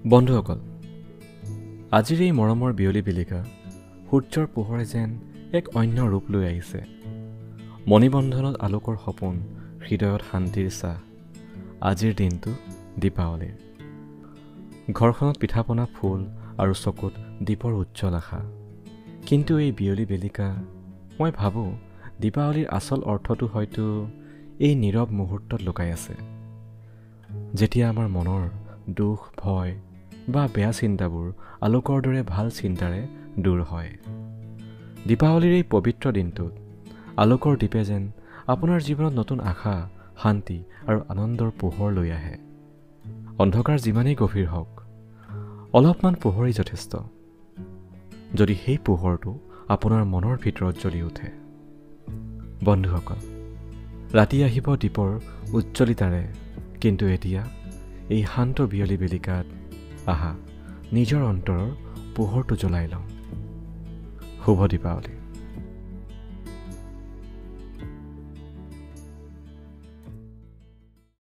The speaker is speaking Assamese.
বন্ধুসকল, আজিৰ এই মৰমৰ বিয়লি বেলিকা সূৰ্যৰ পোহৰে যেন এক অন্য ৰূপ লৈ আহিছে। মণিবন্ধনত আলোকৰ সপোন, হৃদয়ত শান্তিৰ চাহ। আজিৰ দিনটো দীপাৱলীৰ। ঘৰখনত পিঠাপনা, ফুল আৰু চকুত দীপৰ উজ্জ্বল আশা। কিন্তু এই বিয়লি বেলিকা মই ভাবোঁ দীপাৱলীৰ আচল অৰ্থটো হয়তো এই নীৰৱ মুহূৰ্তত লুকাই আছে, যেতিয়া আমাৰ মনৰ দুখ, ভয় বা বেয়া চিন্তাবোৰ আলোকৰ দৰে ভাল চিন্তাৰে দূৰ হয়। দীপাৱলীৰ এই পবিত্ৰ দিনটোত আলোকৰ দীপে যেন আপোনাৰ জীৱনত নতুন আশা, শান্তি আৰু আনন্দৰ পোহৰ লৈ আহে। অন্ধকাৰ যিমানেই গভীৰ হওক, অলপমান পোহৰেই যথেষ্ট, যদি সেই পোহৰটো আপোনাৰ মনৰ ভিতৰত জ্বলি উঠে। বন্ধুসকল, ৰাতি আহিব দীপৰ উজ্জ্বলিতাৰে, কিন্তু এতিয়া এই শান্ত বিয়লি বেলিকাত আহা নিজৰ অন্তৰৰ পোহৰটো জ্বলাই লওঁ। শুভ দীপাৱলী।